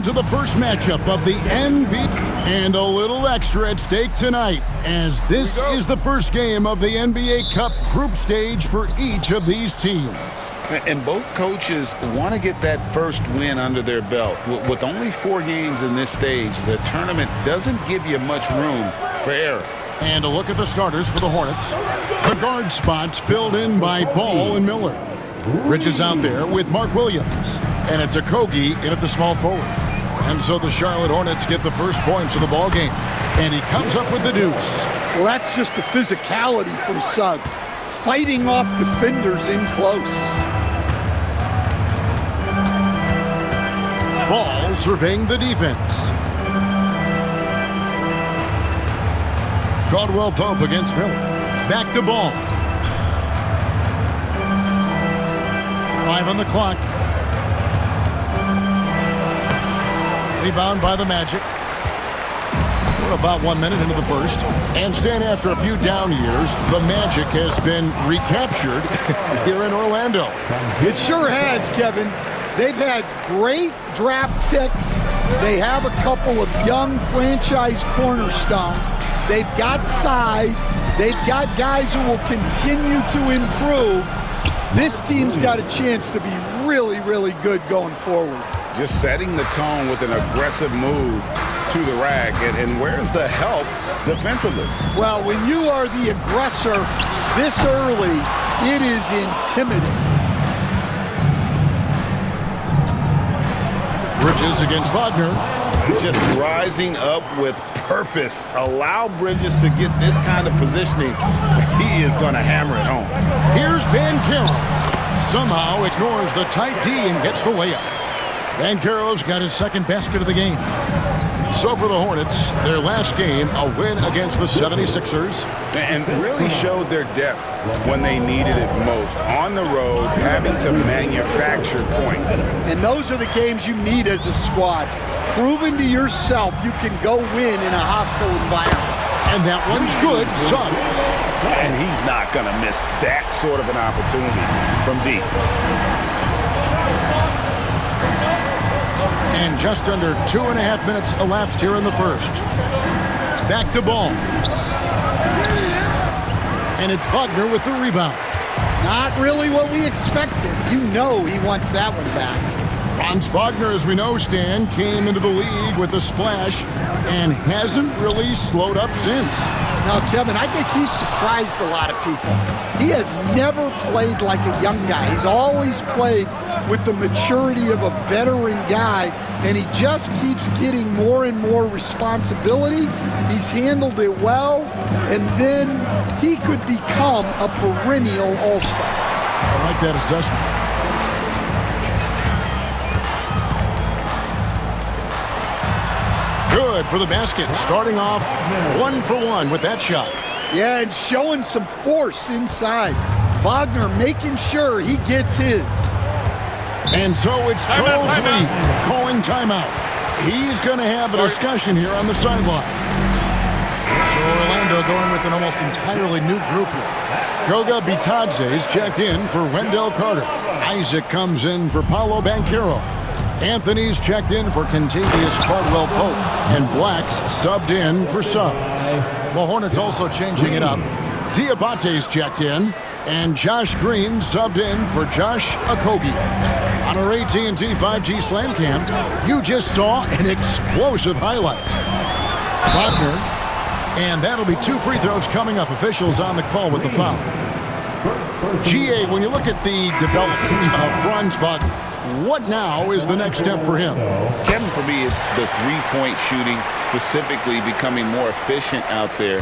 To the first matchup of the NBA, and a little extra at stake tonight, as this is the first game of the NBA Cup group stage for each of these teams. And both coaches want to get that first win under their belt. With only 4 games in this stage, the tournament doesn't give you much room for error. And a look at the starters for the Hornets. The guard spots filled in by Ball and Miller. Bridges out there with Mark Williams. And it's Okogie in at the small forward. And so the Charlotte Hornets get the first points of the ball game. And he comes up with the deuce. Well, that's just the physicality from Suggs. Fighting off defenders in close. Ball surveying the defense. Caldwell Pope against Miller. Back to Ball. 5 on the clock. Rebound by the Magic. We're about 1 minute into the first. And Stan, after a few down years, the Magic has been recaptured here in Orlando. It sure has, Kevin. They've had great draft picks. They have a couple of young franchise cornerstones. They've got size. They've got guys who will continue to improve. This team's got a chance to be really, really good going forward. Just setting the tone with an aggressive move to the rack. And where's the help defensively? Well, when you are the aggressor this early, it is intimidating. Bridges against Wagner. Just rising up with purpose. Allow Bridges to get this kind of positioning. He is going to hammer it home. Here's Banchero. Somehow ignores the tight D and gets the layup. Banchero's got his second basket of the game. So for the Hornets, their last game, a win against the 76ers. And really showed their depth when they needed it most. On the road, having to manufacture points. And those are the games you need as a squad. Proving to yourself you can go win in a hostile environment. And that one's good. Suggs. And he's not going to miss that sort of an opportunity from deep. And just under 2.5 minutes elapsed here in the first. Back to Ball. And it's Wagner with the rebound. Not really what we expected. You know he wants that one back. Franz Wagner, as we know, Stan, came into the league with a splash and hasn't really slowed up since. Now, Kevin, I think he's surprised a lot of people. He has never played like a young guy. He's always played with the maturity of a veteran guy, and he just keeps getting more and more responsibility. He's handled it well, and then he could become a perennial all-star. I like that assessment. Good for the basket, starting off 1 for 1 with that shot. Yeah, and showing some force inside. Wagner making sure he gets his. And so it's Charles Lee calling timeout. He's going to have a discussion here on the sideline. So Orlando going with an almost entirely new group here. Goga Bitadze is checked in for Wendell Carter. Isaac comes in for Paolo Banchero. Anthony's checked in for Kentavious Caldwell Pope. And Black's subbed in for Suggs. The Hornets also changing it up. Diabate's checked in. And Josh Green subbed in for Josh Okogie. On our AT&T 5G Slam Cam, you just saw an explosive highlight. Wagner. And that'll be 2 free throws coming up. Officials on the call with the foul. GA, when you look at the development of Franz Wagner, what now is the next step for him? Kevin, for me, it's the three-point shooting, specifically becoming more efficient out there.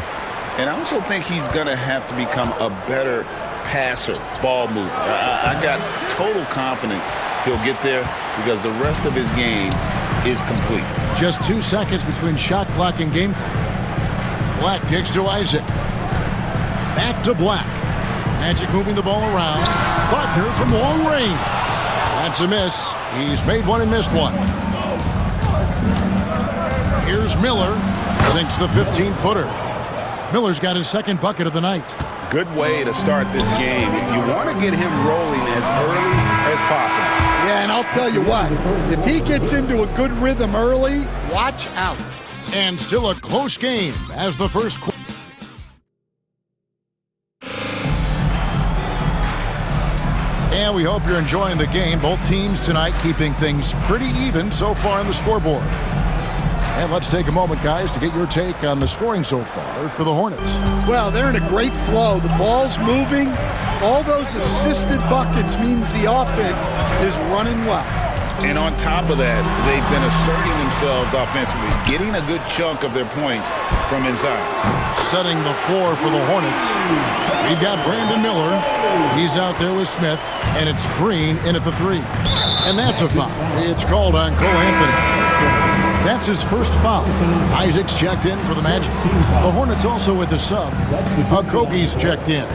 And I also think he's going to have to become a better passer, ball mover. I got total confidence he'll get there because the rest of his game is complete. Just 2 seconds between shot clock and game clock. Black kicks to Isaac. Back to Black. Magic moving the ball around. Wagner from long range. That's a miss. He's made one and missed one. Here's Miller. Sinks the 15-footer. Miller's got his second bucket of the night. Good way to start this game. You want to get him rolling as early as possible. Yeah, and I'll tell you what, if he gets into a good rhythm early, watch out. And still a close game as the first quarter. And we hope you're enjoying the game. Both teams tonight keeping things pretty even so far on the scoreboard. And let's take a moment, guys, to get your take on the scoring so far for the Hornets. Well, they're in a great flow. The ball's moving. All those assisted buckets means the offense is running well. And on top of that, they've been asserting themselves offensively, getting a good chunk of their points from inside. Setting the floor for the Hornets, we've got Brandon Miller. He's out there with Smith, and it's Green in at the 3. And that's a foul. It's called on Cole Anthony. That's his first foul. Isaac's checked in for the Magic. The Hornets also with a sub. Okogie's checked in.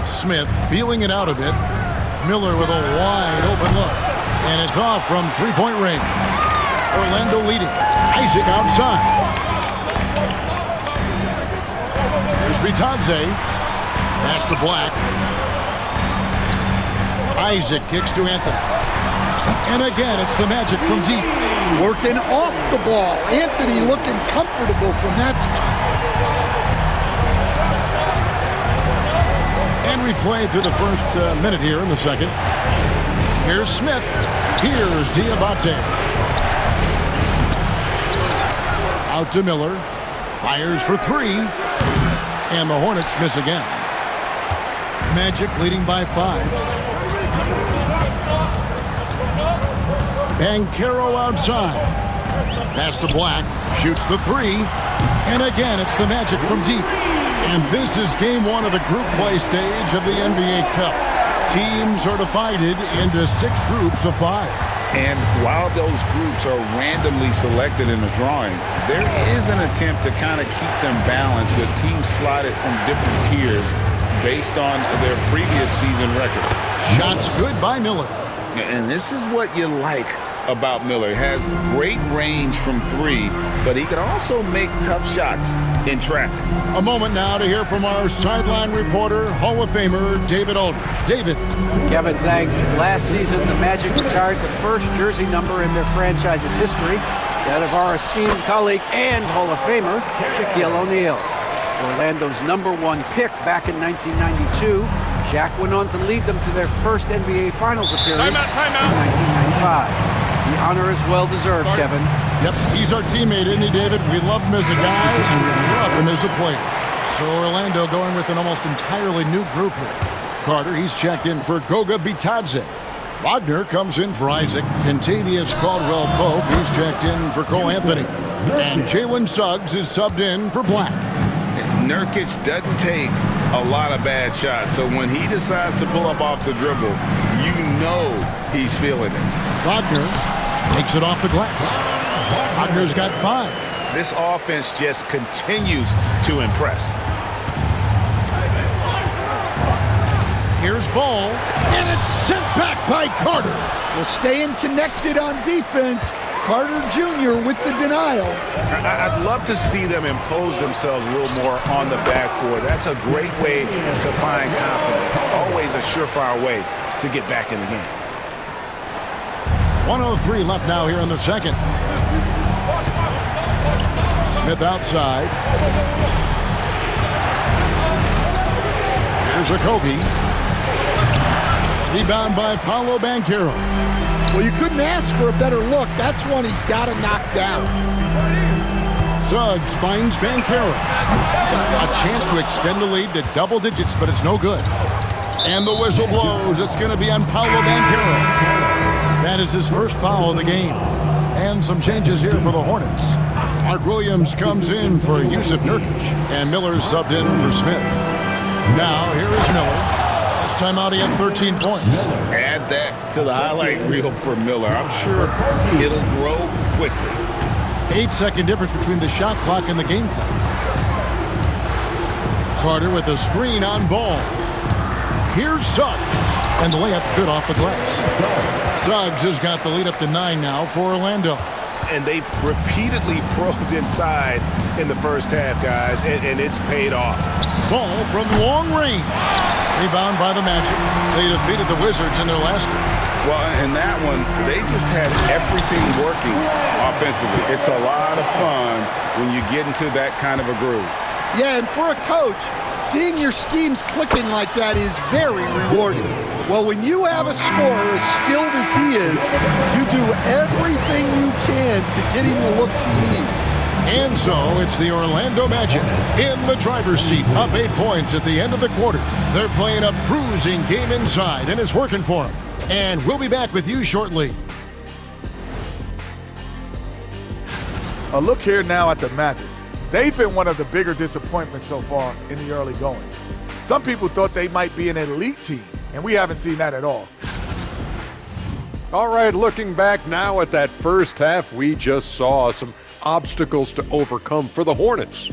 Smith feeling it out a bit. Miller with a wide open look. And it's off from three-point range. Orlando leading. Isaac outside. Here's Bitadze. Pass to Black. Isaac kicks to Anthony. And again, it's the Magic from deep. Working off the ball. Anthony looking comfortable from that spot. And we played through the first minute here in the second. Here's Smith. Here's Diabate. Out to Miller. Fires for 3. And the Hornets miss again. Magic leading by 5. Banchero outside. Pass to Black. Shoots the 3. And again, it's the Magic from deep. And this is game 1 of the group play stage of the NBA Cup. Teams are divided into 6 groups of 5. And while those groups are randomly selected in the drawing, there is an attempt to kind of keep them balanced with teams slotted from different tiers based on their previous season record. Shots good by Miller. And this is what you like about Miller. He has great range from 3, but he can also make tough shots in traffic. A moment now to hear from our sideline reporter, Hall of Famer David Aldridge. David. Kevin, thanks. Last season, the Magic retired the first jersey number in their franchise's history, that of our esteemed colleague and Hall of Famer, Shaquille O'Neal. Orlando's #1 pick back in 1992, Shaq went on to lead them to their first NBA Finals appearance in 1995. The honor is well-deserved, Kevin. Yep, he's our teammate, isn't he, David? We love him as a guy, and we love him as a player. So Orlando going with an almost entirely new group here. Carter, he's checked in for Goga Bitadze. Wagner comes in for Isaac. Kentavious Caldwell-Pope, he's checked in for Cole Anthony. And Jalen Suggs is subbed in for Black. Nurkic doesn't take a lot of bad shots, so when he decides to pull up off the dribble, you know he's feeling it. Wagner takes it off the glass. Wagner's got 5. This offense just continues to impress. Here's Ball, and it's sent back by Carter. Well, staying connected on defense. Carter Jr. with the denial. I'd love to see them impose themselves a little more on the backcourt. That's a great way to find confidence. Always a surefire way to get back in the game. 1:03 left now here in the second. Smith outside. Here's Okogie. Rebound by Paolo Banchero. Well, you couldn't ask for a better look. That's one he's got to knock down. Suggs finds Banchero. A chance to extend the lead to double digits, but it's no good. And the whistle blows. It's going to be on Paolo Banchero. That is his first foul of the game. And some changes here for the Hornets. Mark Williams comes in for Yusuf Nurkic. And Miller's subbed in for Smith. Now, here is Miller. Last time out, he had 13 points. Add that to the highlight reel for Miller. I'm sure it'll grow quickly. 8-second difference between the shot clock and the game clock. Carter with a screen on Ball. Here's Suggs. And the layup's good off the glass. Suggs has got the lead up to 9 now for Orlando. And they've repeatedly probed inside in the first half, guys, and it's paid off. Ball from long range. Rebound by the Magic. They defeated the Wizards in their last game. Well, in that one, they just had everything working offensively. It's a lot of fun when you get into that kind of a groove. Yeah, and for a coach, seeing your schemes clicking like that is very rewarding. Well, when you have a scorer as skilled as he is, you do everything you can to get him the looks he needs. And so it's the Orlando Magic in the driver's seat, up 8 points at the end of the quarter. They're playing a bruising game inside, and it's working for them. And we'll be back with you shortly. A look here now at the Magic. They've been one of the bigger disappointments so far in the early goings. Some people thought they might be an elite team, and we haven't seen that at all. All right, looking back now at that first half, we just saw some obstacles to overcome for the Hornets.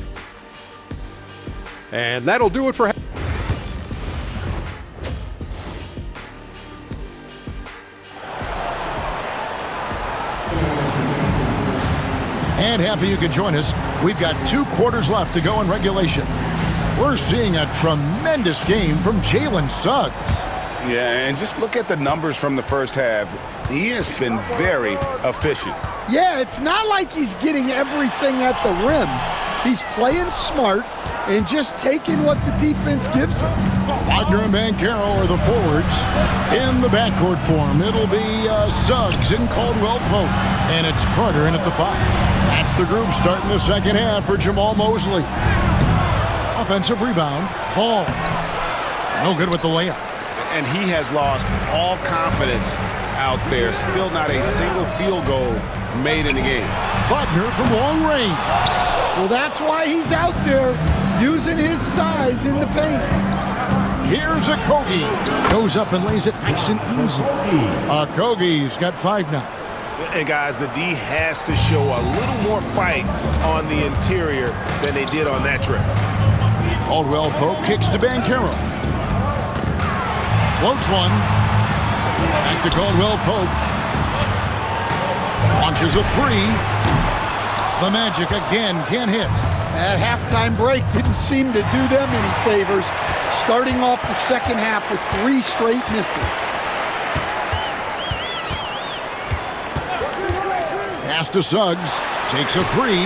And that'll do it for And happy you could join us. We've got 2 quarters left to go in regulation. We're seeing a tremendous game from Jalen Suggs. Yeah, and just look at the numbers from the first half. He has been very efficient. Yeah, it's not like he's getting everything at the rim. He's playing smart and just taking what the defense gives him. Wagner and Banchero are the forwards. In the backcourt form, it'll be Suggs and Caldwell Pope. And it's Carter in at the 5. That's the group starting the second half for Jamal Mosley. Offensive rebound. Ball. No good with the layup. And he has lost all confidence out there. Still not a single field goal made in the game. Wagner from long range. Well, that's why he's out there using his size in the paint. Here's Okogie. Goes up and lays it nice and easy. Okogie's got 5 now. And guys, the D has to show a little more fight on the interior than they did on that trip. Caldwell Pope kicks to Banchero. Floats one. Back to Caldwell Pope. Launches a 3. The Magic again can't hit. That halftime break didn't seem to do them any favors, starting off the second half with 3 straight misses. Pass to Suggs. Takes a 3.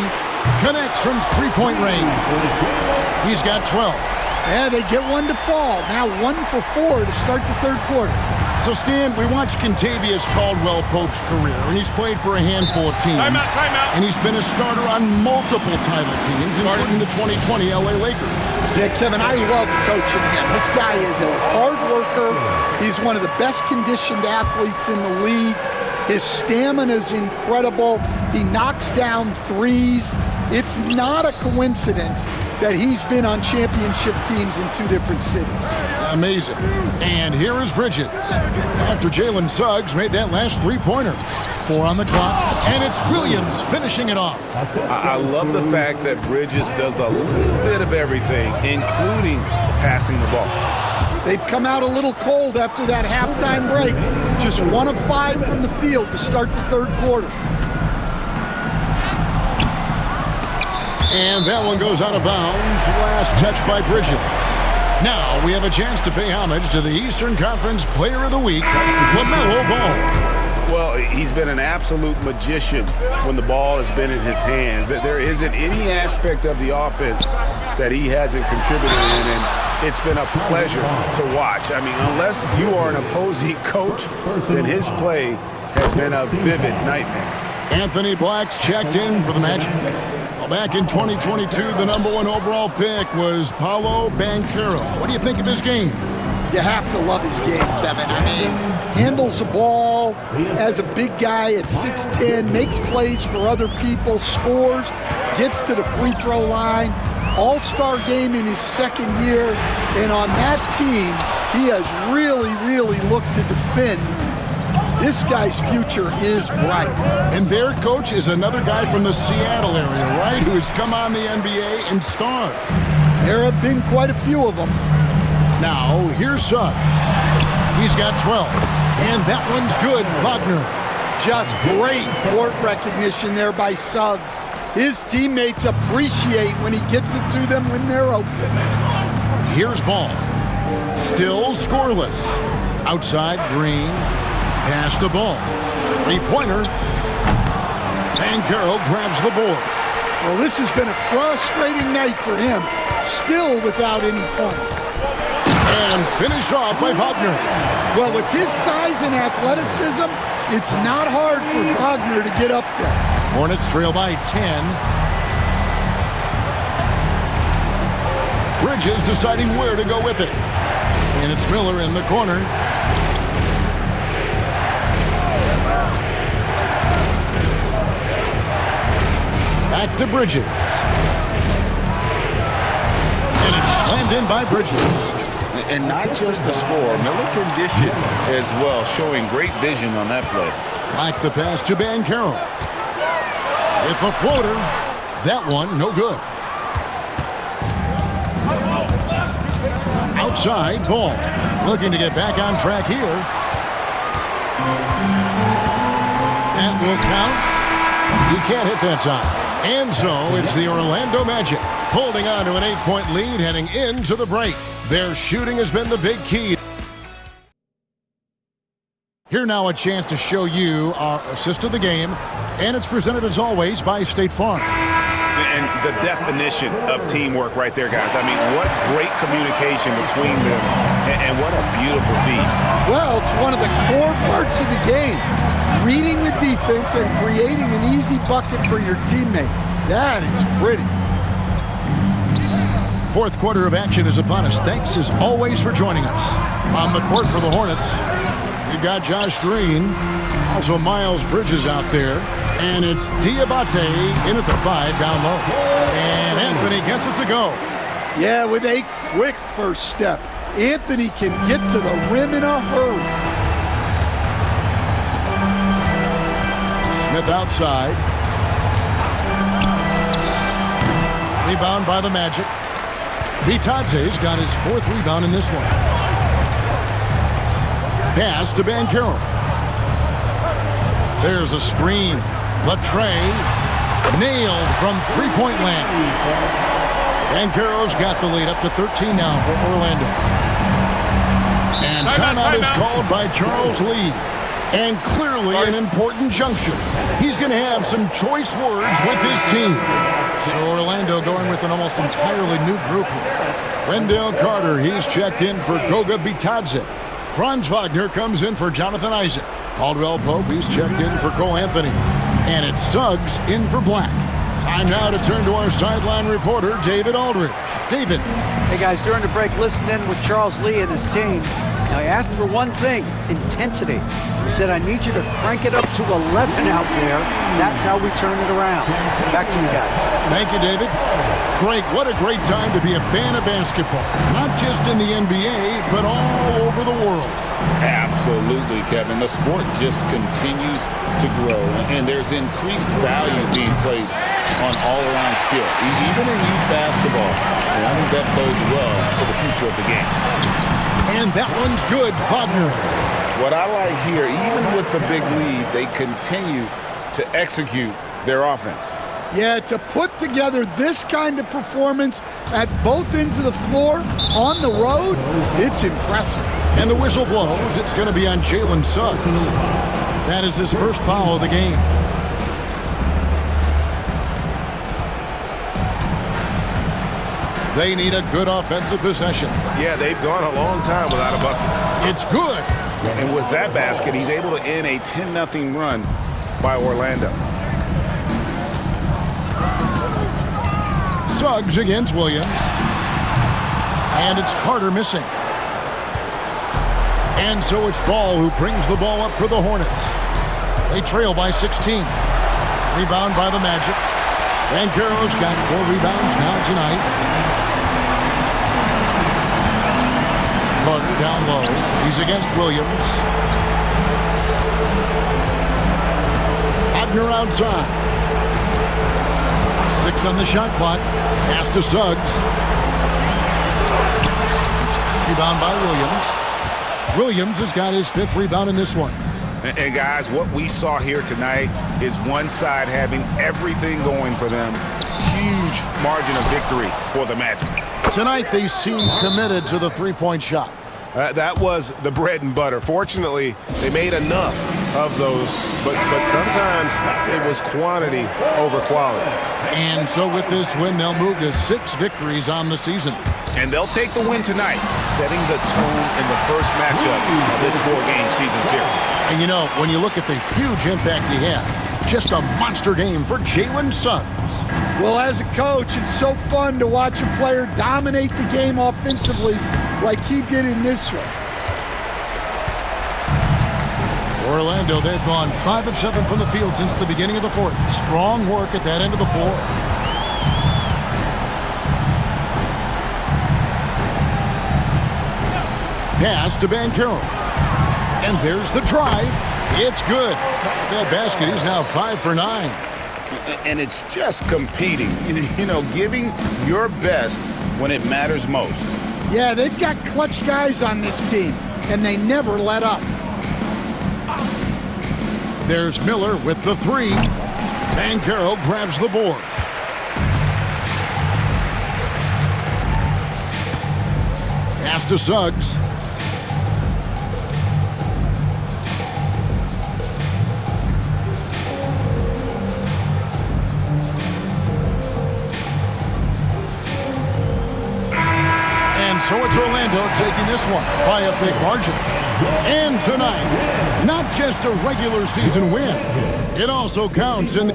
Connects from 3-point range. He's got 12. Yeah, they get one to fall. Now 1 for 4 to start the third quarter. So, Stan, we watched Kentavious Caldwell Pope's career, and he's played for a handful of teams. Timeout. And he's been a starter on multiple title teams, including the 2020 LA Lakers. Yeah, Kevin, I love coaching him. This guy is a hard worker. He's one of the best conditioned athletes in the league. His stamina is incredible. He knocks down threes. It's not a coincidence that he's been on championship teams in 2 different cities. Amazing. And here is Bridges. After Jalen Suggs made that last 3-pointer. 4 on the clock, and it's Williams finishing it off. I love the fact that Bridges does a little bit of everything, including passing the ball. They've come out a little cold after that halftime break. Just 1 of 5 from the field to start the third quarter. And that one goes out of bounds. Last touch by Bridges. Now we have a chance to pay homage to the Eastern Conference Player of the Week, LaMelo Ball. Well, he's been an absolute magician when the ball has been in his hands. There isn't any aspect of the offense that he hasn't contributed in, and it's been a pleasure to watch. I mean, unless you are an opposing coach, then his play has been a vivid nightmare. Anthony Black's checked in for the Magic. Well, back in 2022, the #1 overall pick was Paolo Banchero. What do you think of his game? You have to love his game, Kevin. I mean, handles the ball as a big guy at 6'10", makes plays for other people, scores, gets to the free throw line. All-star game in his second year, and on that team, he has really, really looked to defend. This guy's future is bright. And their coach is another guy from the Seattle area, right, who has come on the NBA and starred. There have been quite a few of them. Now, here's Suggs. He's got 12, and that one's good. Wagner just great court recognition there by Suggs. His teammates appreciate when he gets it to them when they're open. Here's Ball. Still scoreless. Outside, Green. Pass the ball. Three-pointer. Banchero grabs the board. Well, this has been a frustrating night for him. Still without any points. And finished off by Wagner. Well, with his size and athleticism, it's not hard for Wagner to get up there. Hornets trail by 10. Bridges deciding where to go with it. And it's Miller in the corner. Back to Bridges. And it's slammed in by Bridges. And not just the score, Miller can dish it as well, showing great vision on that play. Like the pass to Banchero. With a floater. That one, no good. Outside, Ball. Looking to get back on track here. That will count. You can't hit that time. And so it's the Orlando Magic holding on to an 8-point lead heading into the break. Their shooting has been the big key. Here now a chance to show you our assist of the game, and it's presented as always by State Farm. And the definition of teamwork right there, guys. I mean, what great communication between them, and what a beautiful feed. Well, it's one of the core parts of the game. Reading the defense and creating an easy bucket for your teammate. That is pretty. Fourth quarter of action is upon us. Thanks as always for joining us. On the court for the Hornets, we've got Josh Green, also Miles Bridges out there, and it's Diabate in at the 5 down low. And Anthony gets it to go. Yeah, with a quick first step. Anthony can get to the rim in a hurry. Smith outside. Rebound by the Magic. Bitadze's got his 4th rebound in this one. Pass to Banchero. There's a screen. Latre nailed from three-point land. Banchero's got the lead up to 13 now for Orlando. And timeout is called by Charles Lee. And clearly an important juncture. He's going to have some choice words with his team. So Orlando going with an almost entirely new group here. Wendell Carter, he's checked in for Goga Bitadze. Franz Wagner comes in for Jonathan Isaac. Caldwell Pope, he's checked in for Cole Anthony. And it's Suggs in for Black. Time now to turn to our sideline reporter, David Aldridge. David. Hey guys, during the break, listen in with Charles Lee and his team. Now, I asked for one thing, intensity. He said, I need you to crank it up to 11 out there. That's how we turn it around. Back to you guys. Thank you, David. Frank, what a great time to be a fan of basketball. Not just in the NBA, but all over the world. Absolutely, Kevin. The sport just continues to grow, and there's increased value being placed on all-around skill, even in youth basketball. And I think that bodes well for the future of the game. And that one's good, Wagner. What I like here, even with the big lead, they continue to execute their offense. Yeah, to put together this kind of performance at both ends of the floor on the road, it's impressive. And the whistle blows. It's going to be on Jalen Suggs. That is his first foul of the game. They need a good offensive possession. Yeah, they've gone a long time without a bucket. It's good. And with that basket, he's able to end a 10-0 run by Orlando. Suggs against Williams. And it's Carter missing. And so it's Ball who brings the ball up for the Hornets. They trail by 16. Rebound by the Magic. Banchero's got 4 rebounds now tonight. Carter down low. He's against Williams. Wagner outside. 6 on the shot clock. Pass to Suggs. Rebound by Williams. Williams has got his 5th rebound in this one. And guys, what we saw here tonight is one side having everything going for them. Huge margin of victory for the Magic. Tonight, they seem committed to the three-point shot. That was the bread and butter. Fortunately, they made enough of those, but sometimes it was quantity over quality. And so with this win, they'll move to 6 victories on the season. And they'll take the win tonight, setting the tone in the first matchup of this 4-game season series. And you know, when you look at the huge impact he had, just a monster game for Jalen Suggs. Well, as a coach, it's so fun to watch a player dominate the game offensively like he did in this one. Orlando, they've gone 5 of 7 from the field since the beginning of the fourth. Strong work at that end of the floor. Pass to Banchero. And there's the drive. It's good. That basket, he's now 5 for 9. And it's just competing, you know, giving your best when it matters most. Yeah, they've got clutch guys on this team, and they never let up. There's Miller with the 3. Banchero grabs the board. Pass to Suggs. So it's Orlando taking this one by a big margin. And tonight, not just a regular season win, it also counts in